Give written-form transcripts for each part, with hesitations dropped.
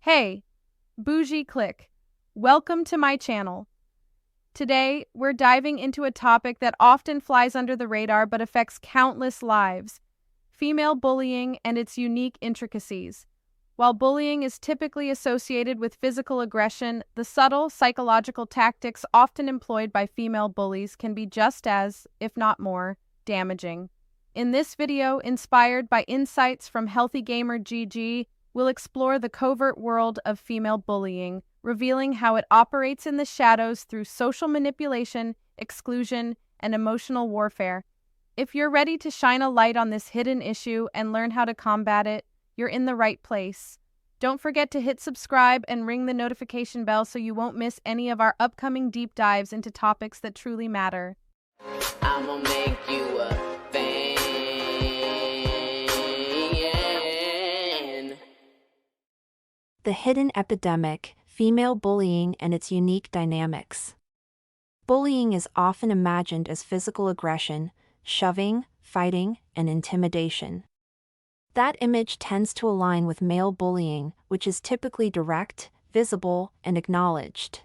Hey, Bougie clique. Welcome to my channel. Today, we're diving into a topic that often flies under the radar but affects countless lives: female bullying and its unique intricacies. While bullying is typically associated with physical aggression, the subtle psychological tactics often employed by female bullies can be just as, if not more, damaging. In this video, inspired by insights from healthy gamer Gigi, we'll explore the covert world of female bullying, revealing how it operates in the shadows through social manipulation, exclusion, and emotional warfare. If you're ready to shine a light on this hidden issue and learn how to combat it, you're in the right place. Don't forget to hit subscribe and ring the notification bell so you won't miss any of our upcoming deep dives into topics that truly matter. I'ma make you a fan. The hidden epidemic, female bullying and its unique dynamics. Bullying is often imagined as physical aggression, shoving, fighting, and intimidation. That image tends to align with male bullying, which is typically direct, visible, and acknowledged.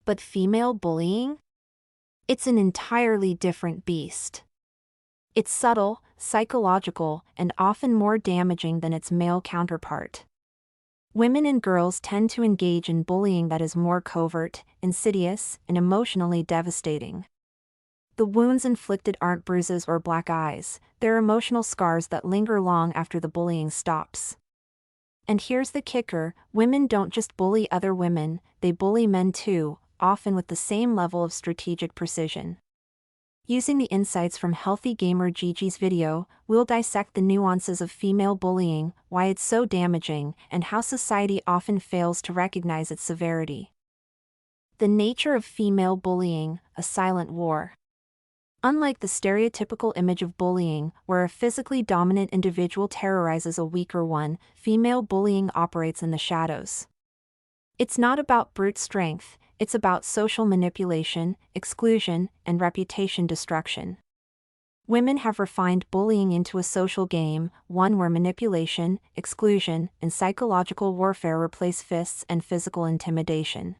But female bullying? It's an entirely different beast. It's subtle, psychological, and often more damaging than its male counterpart. Women and girls tend to engage in bullying that is more covert, insidious, and emotionally devastating. The wounds inflicted aren't bruises or black eyes, they're emotional scars that linger long after the bullying stops. And here's the kicker: women don't just bully other women, they bully men too, often with the same level of strategic precision. Using the insights from healthy gamer Gigi's video, we'll dissect the nuances of female bullying, why it's so damaging, and how society often fails to recognize its severity. The nature of female bullying, a silent war. Unlike the stereotypical image of bullying, where a physically dominant individual terrorizes a weaker one, female bullying operates in the shadows. It's not about brute strength, it's about social manipulation, exclusion, and reputation destruction. Women have refined bullying into a social game, one where manipulation, exclusion, and psychological warfare replace fists and physical intimidation.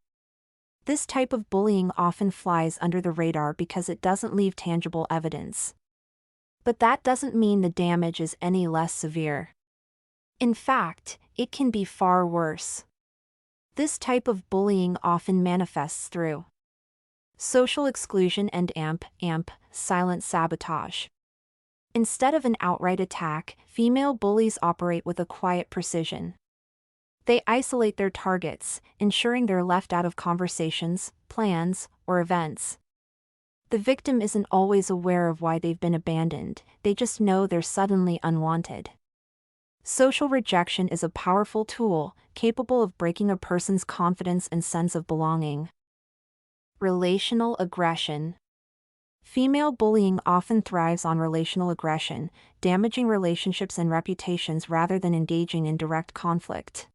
This type of bullying often flies under the radar because it doesn't leave tangible evidence. But that doesn't mean the damage is any less severe. In fact, it can be far worse. This type of bullying often manifests through social exclusion and silent sabotage. Instead of an outright attack, female bullies operate with a quiet precision. They isolate their targets, ensuring they're left out of conversations, plans, or events. The victim isn't always aware of why they've been abandoned, they just know they're suddenly unwanted. Social rejection is a powerful tool, capable of breaking a person's confidence and sense of belonging. Relational aggression. Female bullying often thrives on relational aggression, damaging relationships and reputations rather than engaging in direct conflict.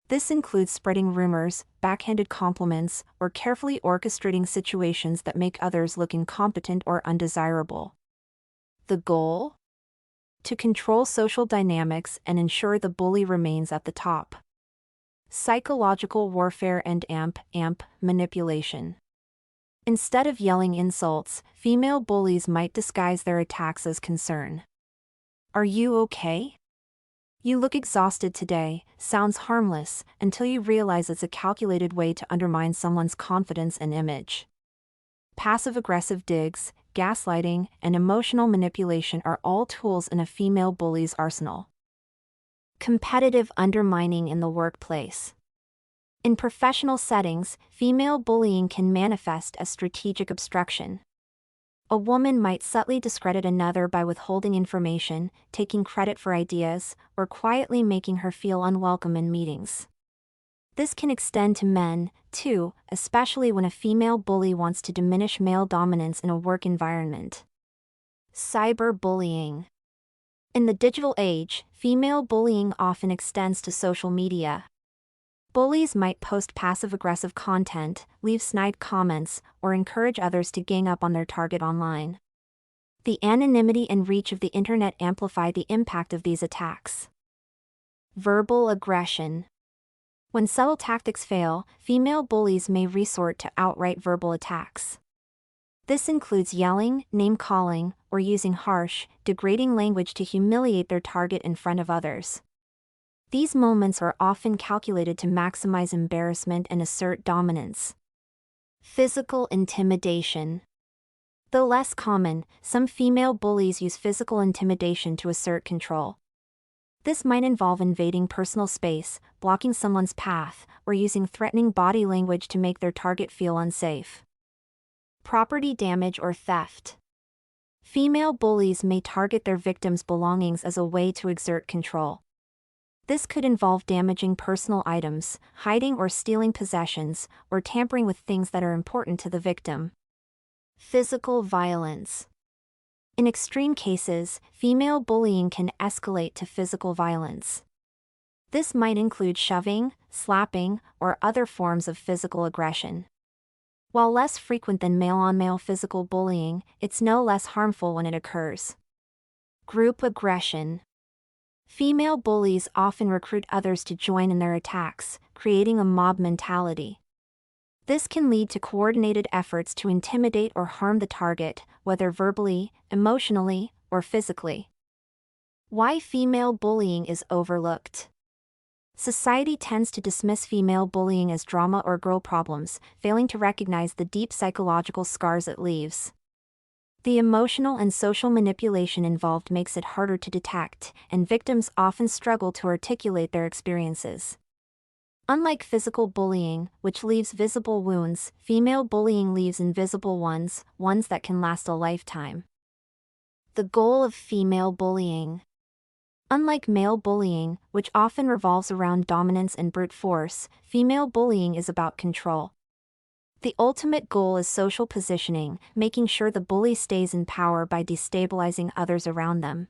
This includes spreading rumors, backhanded compliments, or carefully orchestrating situations that make others look incompetent or undesirable. The goal? To control social dynamics and ensure the bully remains at the top. Psychological warfare and manipulation. Instead of yelling insults, female bullies might disguise their attacks as concern. "Are you okay? You look exhausted today," sounds harmless, until you realize it's a calculated way to undermine someone's confidence and image. Passive-aggressive digs, gaslighting, and emotional manipulation are all tools in a female bully's arsenal. Competitive undermining in the workplace. In professional settings, female bullying can manifest as strategic obstruction. A woman might subtly discredit another by withholding information, taking credit for ideas, or quietly making her feel unwelcome in meetings. This can extend to men, too, especially when a female bully wants to diminish male dominance in a work environment. Cyberbullying. In the digital age, female bullying often extends to social media. Bullies might post passive-aggressive content, leave snide comments, or encourage others to gang up on their target online. The anonymity and reach of the internet amplify the impact of these attacks. Verbal aggression. When subtle tactics fail, female bullies may resort to outright verbal attacks. This includes yelling, name-calling, or using harsh, degrading language to humiliate their target in front of others. These moments are often calculated to maximize embarrassment and assert dominance. Physical intimidation. Though less common, some female bullies use physical intimidation to assert control. This might involve invading personal space, blocking someone's path, or using threatening body language to make their target feel unsafe. Property damage or theft. Female bullies may target their victims' belongings as a way to exert control. This could involve damaging personal items, hiding or stealing possessions, or tampering with things that are important to the victim. Physical violence. In extreme cases, female bullying can escalate to physical violence. This might include shoving, slapping, or other forms of physical aggression. While less frequent than male-on-male physical bullying, it's no less harmful when it occurs. Group aggression. Female bullies often recruit others to join in their attacks, creating a mob mentality. This can lead to coordinated efforts to intimidate or harm the target, whether verbally, emotionally, or physically. Why female bullying is overlooked. Society tends to dismiss female bullying as drama or girl problems, failing to recognize the deep psychological scars it leaves. The emotional and social manipulation involved makes it harder to detect, and victims often struggle to articulate their experiences. Unlike physical bullying, which leaves visible wounds, female bullying leaves invisible ones, ones that can last a lifetime. The goal of female bullying. Unlike male bullying, which often revolves around dominance and brute force, female bullying is about control. The ultimate goal is social positioning, making sure the bully stays in power by destabilizing others around them.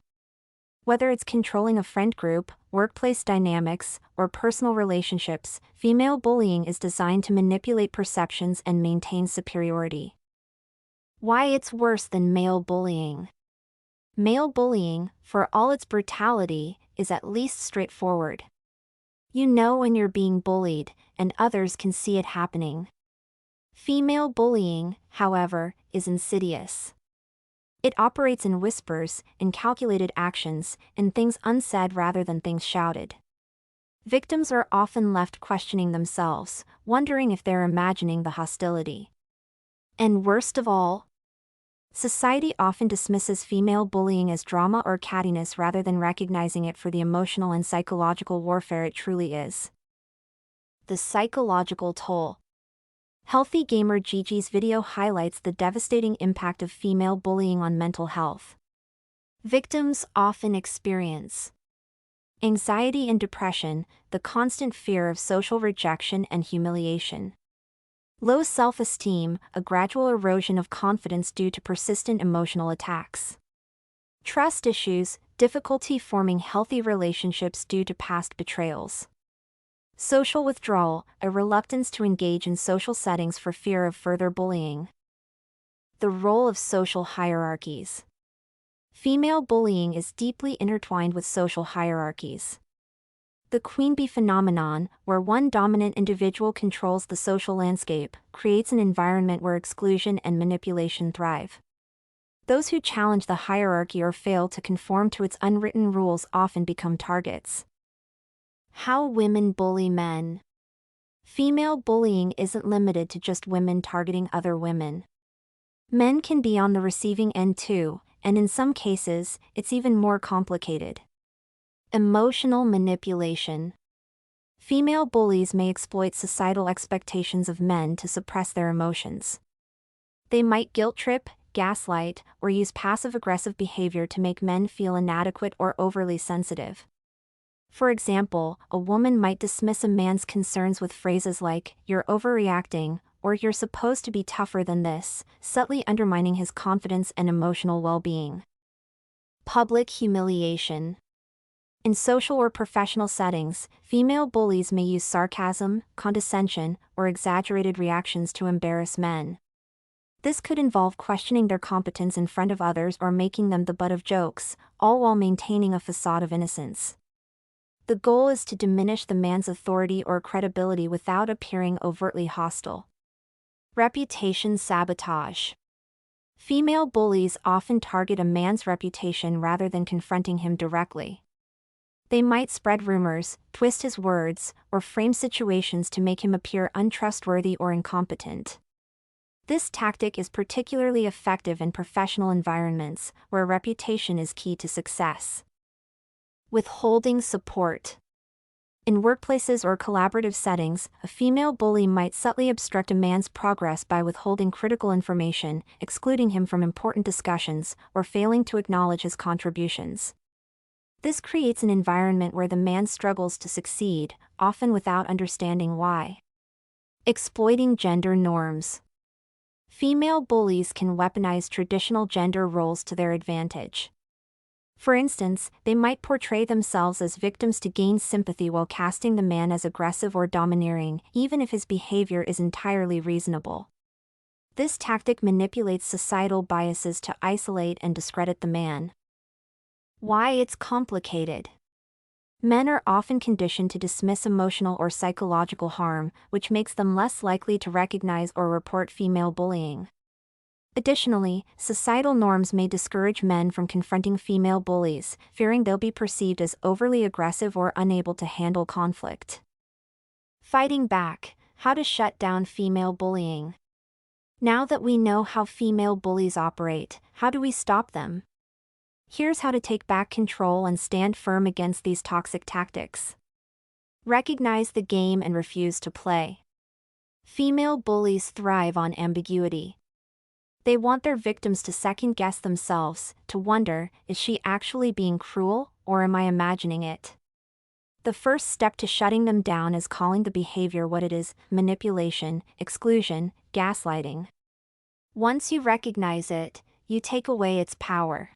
Whether it's controlling a friend group, workplace dynamics, or personal relationships, female bullying is designed to manipulate perceptions and maintain superiority. Why it's worse than male bullying. Male bullying, for all its brutality, is at least straightforward. You know when you're being bullied, and others can see it happening. Female bullying, however, is insidious. It operates in whispers, in calculated actions, in things unsaid rather than things shouted. Victims are often left questioning themselves, wondering if they're imagining the hostility. And worst of all, society often dismisses female bullying as drama or cattiness rather than recognizing it for the emotional and psychological warfare it truly is. The psychological toll. Healthy Gamer Gigi's video highlights the devastating impact of female bullying on mental health. Victims often experience anxiety and depression, the constant fear of social rejection and humiliation. Low self-esteem, a gradual erosion of confidence due to persistent emotional attacks. Trust issues, difficulty forming healthy relationships due to past betrayals. Social withdrawal, a reluctance to engage in social settings for fear of further bullying. The role of social hierarchies. Female bullying is deeply intertwined with social hierarchies. The queen bee phenomenon, where one dominant individual controls the social landscape, creates an environment where exclusion and manipulation thrive. Those who challenge the hierarchy or fail to conform to its unwritten rules often become targets. How women bully men. Female bullying isn't limited to just women targeting other women. Men can be on the receiving end too, and in some cases, it's even more complicated. Emotional manipulation. Female bullies may exploit societal expectations of men to suppress their emotions. They might guilt trip, gaslight, or use passive-aggressive behavior to make men feel inadequate or overly sensitive. For example, a woman might dismiss a man's concerns with phrases like, "You're overreacting," or "You're supposed to be tougher than this," subtly undermining his confidence and emotional well-being. Public humiliation. In social or professional settings, female bullies may use sarcasm, condescension, or exaggerated reactions to embarrass men. This could involve questioning their competence in front of others or making them the butt of jokes, all while maintaining a facade of innocence. The goal is to diminish the man's authority or credibility without appearing overtly hostile. Reputation sabotage. Female bullies often target a man's reputation rather than confronting him directly. They might spread rumors, twist his words, or frame situations to make him appear untrustworthy or incompetent. This tactic is particularly effective in professional environments, where reputation is key to success. Withholding support. In workplaces or collaborative settings, a female bully might subtly obstruct a man's progress by withholding critical information, excluding him from important discussions, or failing to acknowledge his contributions. This creates an environment where the man struggles to succeed, often without understanding why. Exploiting gender norms. Female bullies can weaponize traditional gender roles to their advantage. For instance, they might portray themselves as victims to gain sympathy while casting the man as aggressive or domineering, even if his behavior is entirely reasonable. This tactic manipulates societal biases to isolate and discredit the man. Why it's complicated. Men are often conditioned to dismiss emotional or psychological harm, which makes them less likely to recognize or report female bullying. Additionally, societal norms may discourage men from confronting female bullies, fearing they'll be perceived as overly aggressive or unable to handle conflict. Fighting back. How to shut down female bullying. Now that we know how female bullies operate, how do we stop them? Here's how to take back control and stand firm against these toxic tactics. Recognize the game and refuse to play. Female bullies thrive on ambiguity. They want their victims to second-guess themselves, to wonder, is she actually being cruel, or am I imagining it? The first step to shutting them down is calling the behavior what it is: manipulation, exclusion, gaslighting. Once you recognize it, you take away its power.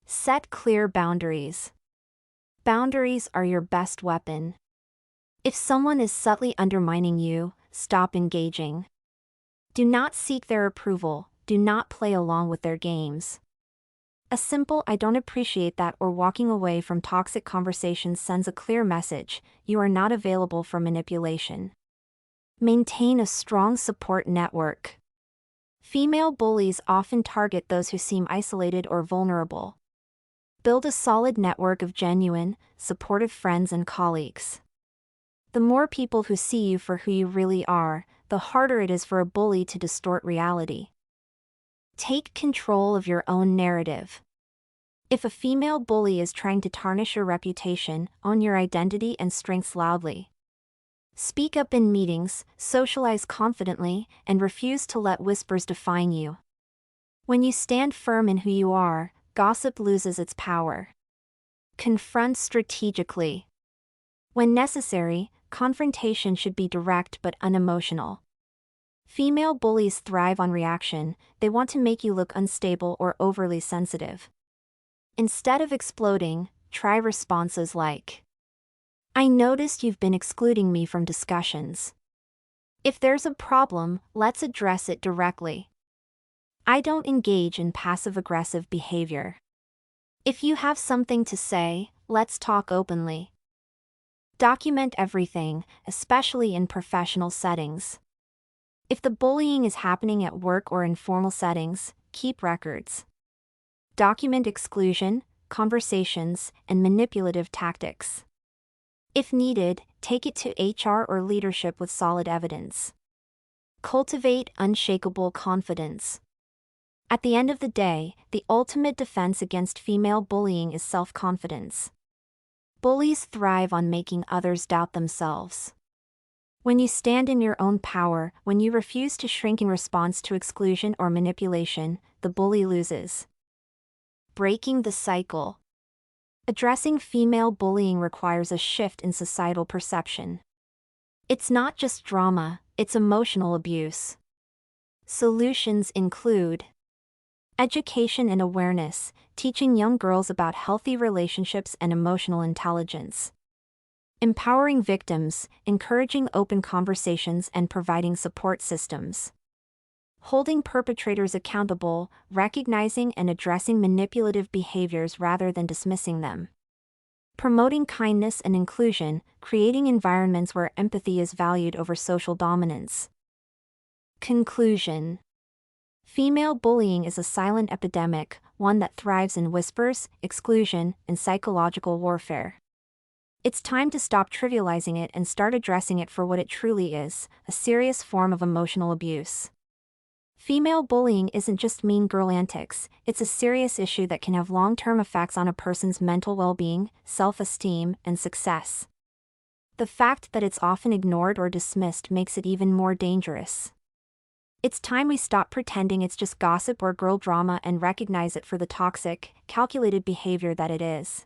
Set clear boundaries. Boundaries are your best weapon. If someone is subtly undermining you, stop engaging. Do not seek their approval, do not play along with their games. A simple "I don't appreciate that" or walking away from toxic conversations sends a clear message: you are not available for manipulation. Maintain a strong support network. Female bullies often target those who seem isolated or vulnerable. Build a solid network of genuine, supportive friends and colleagues. The more people who see you for who you really are, the harder it is for a bully to distort reality. Take control of your own narrative. If a female bully is trying to tarnish your reputation, own your identity and strengths loudly. Speak up in meetings, socialize confidently, and refuse to let whispers define you. When you stand firm in who you are, gossip loses its power. Confront strategically. When necessary, confrontation should be direct but unemotional. Female bullies thrive on reaction, they want to make you look unstable or overly sensitive. Instead of exploding, try responses like, "I noticed you've been excluding me from discussions. If there's a problem, let's address it directly. I don't engage in passive-aggressive behavior. If you have something to say, let's talk openly." Document everything, especially in professional settings. If the bullying is happening at work or in formal settings, keep records. Document exclusion, conversations, and manipulative tactics. If needed, take it to HR or leadership with solid evidence. Cultivate unshakable confidence. At the end of the day, the ultimate defense against female bullying is self-confidence. Bullies thrive on making others doubt themselves. When you stand in your own power, when you refuse to shrink in response to exclusion or manipulation, the bully loses. Breaking the cycle. Addressing female bullying requires a shift in societal perception. It's not just drama, it's emotional abuse. Solutions include education and awareness, teaching young girls about healthy relationships and emotional intelligence. Empowering victims, encouraging open conversations and providing support systems. Holding perpetrators accountable, recognizing and addressing manipulative behaviors rather than dismissing them. promoting kindness and inclusion, creating environments where empathy is valued over social dominance. Conclusion. Female bullying is a silent epidemic, one that thrives in whispers, exclusion, and psychological warfare. It's time to stop trivializing it and start addressing it for what it truly is, a serious form of emotional abuse. Female bullying isn't just mean girl antics, it's a serious issue that can have long-term effects on a person's mental well-being, self-esteem, and success. The fact that it's often ignored or dismissed makes it even more dangerous. It's time we stop pretending it's just gossip or girl drama and recognize it for the toxic, calculated behavior that it is.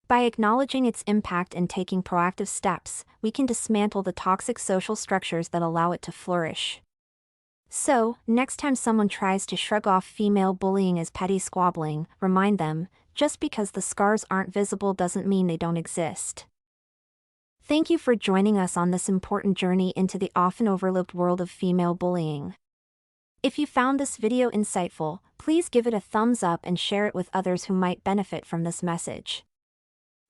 By acknowledging its impact and taking proactive steps, we can dismantle the toxic social structures that allow it to flourish. So, next time someone tries to shrug off female bullying as petty squabbling, remind them, just because the scars aren't visible doesn't mean they don't exist. Thank you for joining us on this important journey into the often overlooked world of female bullying. If you found this video insightful, please give it a thumbs up and share it with others who might benefit from this message.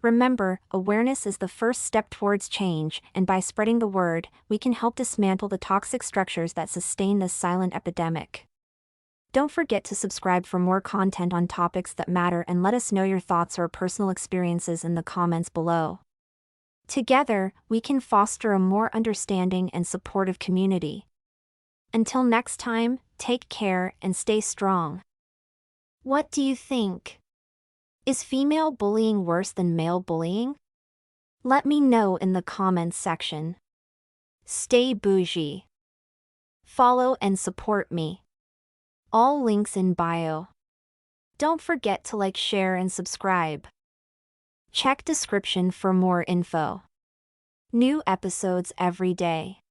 Remember, awareness is the first step towards change, and by spreading the word, we can help dismantle the toxic structures that sustain this silent epidemic. Don't forget to subscribe for more content on topics that matter and let us know your thoughts or personal experiences in the comments below. Together, we can foster a more understanding and supportive community. Until next time, take care and stay strong. What do you think? Is female bullying worse than male bullying? Let me know in the comments section. Stay bougie. Follow and support me. All links in bio. Don't forget to like, share, and subscribe. Check description for more info. New episodes every day.